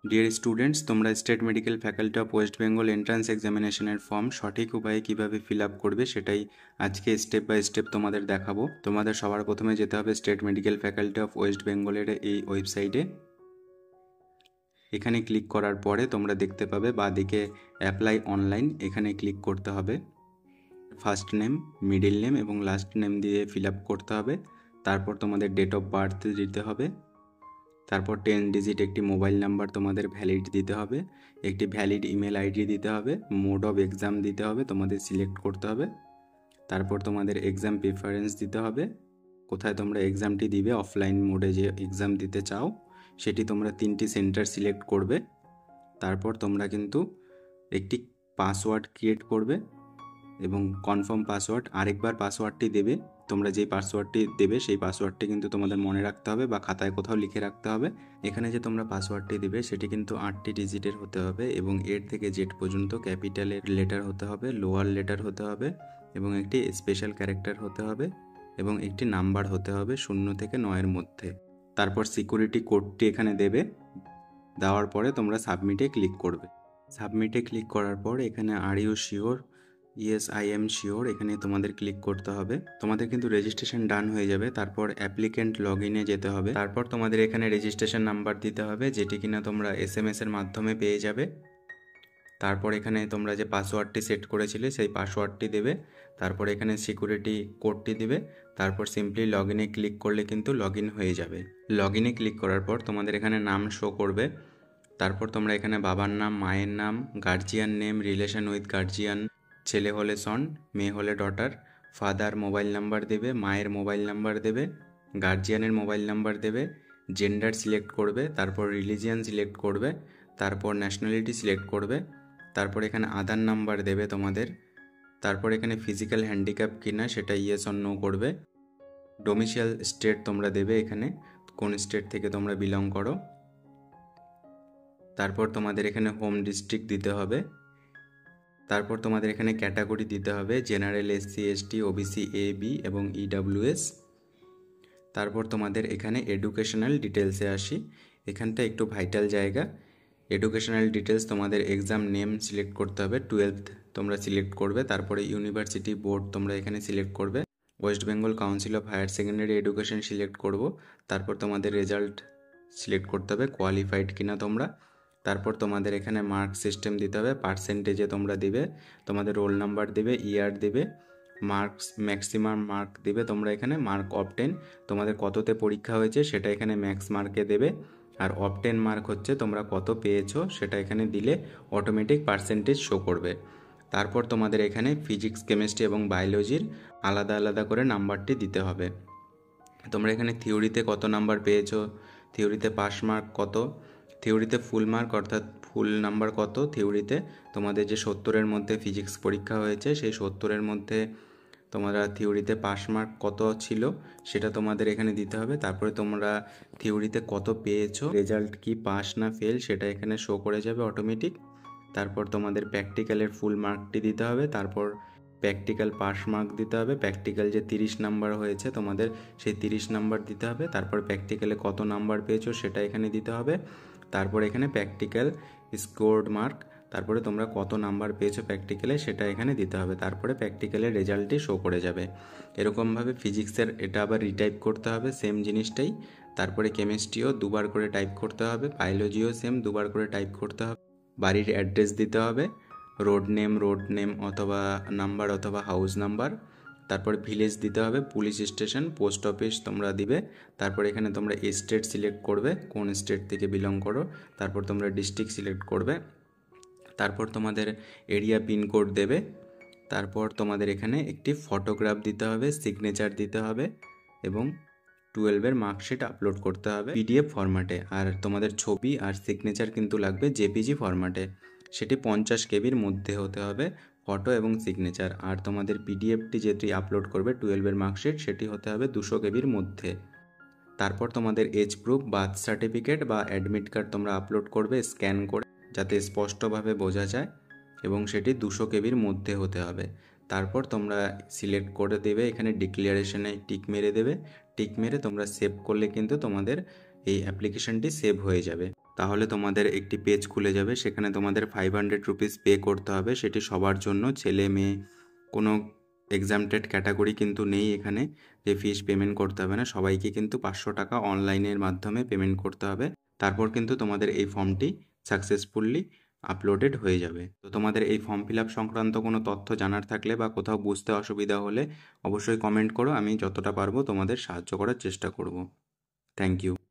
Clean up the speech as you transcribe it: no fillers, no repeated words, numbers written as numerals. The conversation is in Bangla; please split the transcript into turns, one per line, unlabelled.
ডিয়ার স্টুডেন্টস, তোমরা state medical faculty of West Bengal entrance এক্সামিনেশনের ফর্ম সঠিক উপায়ে কীভাবে ফিল আপ করবে সেটাই আজকে স্টেপ বাই স্টেপ তোমাদের দেখাবো। তোমাদের সবার প্রথমে যেতে হবে state medical faculty of West বেঙ্গলের এই ওয়েবসাইটে। এখানে ক্লিক করার পরে তোমরা দেখতে পাবে বাঁদিকে অ্যাপ্লাই অনলাইন, এখানে ক্লিক করতে হবে। ফার্স্ট নেম, মিডিল নেম এবং লাস্ট নেম দিয়ে ফিল আপ করতে হবে। তারপর তোমাদের ডেট অফ বার্থ দিতে হবে। তারপর 10 ডিজিট একটি মোবাইল নাম্বার তোমাদের ভ্যালিড দিতে হবে, একটি ভ্যালিড ইমেল আইডি দিতে হবে, মোড অফ এক্সাম দিতে হবে, তোমাদের সিলেক্ট করতে হবে। তারপর তোমাদের এক্সাম প্রিফারেন্স দিতে হবে, কোথায় তোমরা এক্সামটি দিবে, অফলাইন মোডে যে এক্সাম দিতে চাও সেটি তোমরা 3টি সেন্টার সিলেক্ট করবে। তারপর তোমরা কিন্তু একটি পাসওয়ার্ড ক্রিয়েট করবে এবং কনফার্ম পাসওয়ার্ড, আরেকবার পাসওয়ার্ডটি দেবে। তোমরা যেই পাসওয়ার্ডটি দেবে সেই পাসওয়ার্ডটি কিন্তু তোমাদের মনে রাখতে হবে বা খাতায় কোথাও লিখে রাখতে হবে। এখানে যে তোমরা পাসওয়ার্ডটি দেবে সেটি কিন্তু 8টি ডিজিটের হতে হবে এবং এর থেকে জেড পর্যন্ত ক্যাপিটালের লেটার হতে হবে, লোয়ার লেটার হতে হবে এবং একটি স্পেশাল ক্যারেক্টার হতে হবে এবং একটি নাম্বার হতে হবে 0 থেকে 9-এর মধ্যে। তারপর সিকিউরিটি কোডটি এখানে দেবে, দেওয়ার পরে তোমরা সাবমিটে ক্লিক করবে। সাবমিটে ক্লিক করার পর এখানে are you sure, yes I am sure, এখানে তোমাদের ক্লিক করতে হবে। তোমাদের কিন্তু রেজিস্ট্রেশন ডান হয়ে যাবে। তারপর অ্যাপ্লিকেন্ট লগ ইনে যেতে হবে। তারপর তোমাদের এখানে রেজিস্ট্রেশন নাম্বার দিতে হবে, যেটি কিনা তোমরা SMS এর মাধ্যমে পেয়ে যাবে। তারপর এখানে তোমরা যে পাসওয়ার্ডটি সেট করেছিলে সেই পাসওয়ার্ডটি দেবে। তারপর এখানে সিকিউরিটি কোডটি দিবে। তারপর সিম্পলি লগ ইনে ক্লিক করলে কিন্তু লগ ইন হয়ে যাবে। লগ ইনে ক্লিক করার পর তোমাদের এখানে নাম শো করবে। তারপর তোমরা এখানে বাবার নাম, মায়ের নাম, guardian name, relation with guardian, ছেলে হলে সন, মেয়ে হলে ডটার, ফাদার মোবাইল নাম্বার দেবে, মায়ের মোবাইল নাম্বার দেবে, গার্জিয়ানের মোবাইল নাম্বার দেবে, জেন্ডার সিলেক্ট করবে, তারপর রিলিজিয়ান সিলেক্ট করবে, তারপর ন্যাশনালিটি সিলেক্ট করবে, তারপর এখানে আধার নাম্বার দেবে তোমাদের, তারপর এখানে ফিজিক্যাল হ্যান্ডিক্যাপ কিনা সেটা ইয়েস অর নো করবে। ডোমিসাইল স্টেট তোমরা দেবে, এখানে কোন স্টেট থেকে তোমরা বিলং করো। তারপর তোমাদের এখানে হোম ডিস্ট্রিক্ট দিতে হবে। তারপর তোমাদের এখানে ক্যাটাগরি দিতে হবে, general, SC ST, OBC A B এবং EWS। তারপর তোমাদের এখানে এডুকেশনাল ডিটেলসে আসি। এখানটা একটু ভাইটাল জায়গা। এডুকেশনাল ডিটেলস তোমাদের এক্সাম নেম সিলেক্ট করতে হবে, 12th তোমরা সিলেক্ট করবে। তারপরে ইউনিভার্সিটি বোর্ড তোমরা এখানে সিলেক্ট করবে। West Bengal Council of Higher Secondary Education select করব। তারপর তোমাদের রেজাল্ট সিলেক্ট করতে হবে, কোয়ালিফাইড কিনা তোমরা। তারপর তোমাদের এখানে মার্ক সিস্টেম দিতে হবে, পার্সেন্টেজে তোমরা দিবে, তোমাদের রোল নাম্বার দিবে, ইয়ার দিবে, মার্কস ম্যাক্সিমাম মার্ক দিবে তোমরা এখানে, মার্ক অফ 10 তোমাদের কততে পরীক্ষা হয়েছে সেটা এখানে ম্যাক্স মার্কে দেবে, আর অফ 10 মার্ক হচ্ছে তোমরা কত পেয়েছো সেটা এখানে দিলে অটোমেটিক পার্সেন্টেজ শো করবে। তারপর তোমাদের এখানে ফিজিক্স, কেমিস্ট্রি এবং বায়োলজির আলাদা আলাদা করে নাম্বারটি দিতে হবে। তোমরা এখানে থিওরিতে কত নাম্বার পেয়েছো, থিওরিতে পাস মার্ক কত, থিওরিতে ফুল মার্ক অর্থাৎ ফুল নাম্বার কত, থিওরিতে তোমাদের যে 70-এর মধ্যে ফিজিক্স পরীক্ষা হয়েছে সেই 70-এর মধ্যে তোমরা থিওরিতে পাস মার্ক কত ছিল সেটা তোমাদের এখানে দিতে হবে। তারপরে তোমরা থিওরিতে কত পেয়েছো, রেজাল্ট কি পাস না ফেল সেটা এখানে শো করে যাবে অটোমেটিক। তারপর তোমাদের প্র্যাকটিক্যালের ফুল মার্কটি দিতে হবে, তারপর প্র্যাকটিক্যাল পাস মার্ক দিতে হবে, প্র্যাকটিক্যাল যে 30 নাম্বার হয়েছে তোমাদের সেই 30 নাম্বার দিতে হবে, তারপর প্র্যাকটিক্যালে কত নাম্বার পেয়েছো সেটা এখানে দিতে হবে, তারপর এখানে প্র্যাকটিক্যাল স্কোরড মার্ক, তারপরে তোমরা কত নাম্বার পেয়েছো প্র্যাকটিক্যালে সেটা এখানে দিতে হবে, তারপরে প্র্যাকটিক্যালের রেজাল্টটি শো করে যাবে। এরকমভাবে ফিজিক্সের এটা আবার রিটাইপ করতে হবে সেম জিনিসটাই, তারপরে কেমিস্ট্রিও দুবার করে টাইপ করতে হবে, বায়োলজিও সেম দুবার করে টাইপ করতে হবে, বাড়ির অ্যাড্রেস দিতে হবে, রোড নেম অথবা নাম্বার অথবা হাউস নাম্বার, তারপর ভিলেজ দিতে হবে, পুলিশ স্টেশন, পোস্ট অফিস তোমরা দিবে, তারপর এখানে তোমরা স্টেট সিলেক্ট করবে কোন স্টেট থেকে বিলং করো, তারপর তোমরা ডিস্ট্রিক্ট সিলেক্ট করবে, তারপর তোমাদের এরিয়া পিনকোড দেবে, তারপর তোমাদের এখানে একটি ফটোগ্রাফ দিতে হবে, সিগনেচার দিতে হবে এবং 12-এর মার্কশিট আপলোড করতে হবে PDF ফরম্যাটে, আর তোমাদের ছবি আর সিগনেচার কিন্তু লাগবে JPG ফরম্যাটে, সেটি 50 KB'র মধ্যে হতে হবে ফটো এবং সিগনেচার, আর তোমাদের PDFটি যেটি আপলোড করবে 12-এর মার্কশিট সেটি হতে হবে 200 KB'র মধ্যে। তারপর তোমাদের এজ প্রুফ, বার্থ সার্টিফিকেট বা অ্যাডমিট কার্ড তোমরা আপলোড করবে স্ক্যান করে, যাতে স্পষ্টভাবে বোঝা যায় এবং সেটি 200 KB'র মধ্যে হতে হবে। তারপর তোমরা সিলেক্ট করে দেবে, এখানে ডিক্লারেশনে টিক মেরে দেবে, টিক মেরে তোমরা সেভ করলে কিন্তু তোমাদের এই অ্যাপ্লিকেশনটি সেভ হয়ে যাবে। তাহলে তোমাদের একটি পেজ খুলে যাবে, সেখানে তোমাদের 500 রুপিস পে করতে হবে। সেটি সবার জন্য, ছেলে মেয়ে কোনো এক্সামটেড ক্যাটাগরি কিন্তু নেই এখানে যে ফিস পেমেন্ট করতে হবে না, সবাইকে কিন্তু 500 টাকা অনলাইনের মাধ্যমে পেমেন্ট করতে হবে। তারপর কিন্তু তোমাদের এই ফর্মটি সাকসেসফুলি আপলোডেড হয়ে যাবে। তো তোমাদের এই ফর্ম ফিল আপ সংক্রান্ত কোনো তথ্য জানার থাকলে বা কোথাও বুঝতে অসুবিধা হলে অবশ্যই কমেন্ট করো, আমি যতটা পারবো তোমাদের সাহায্য করার চেষ্টা করব। Thank you.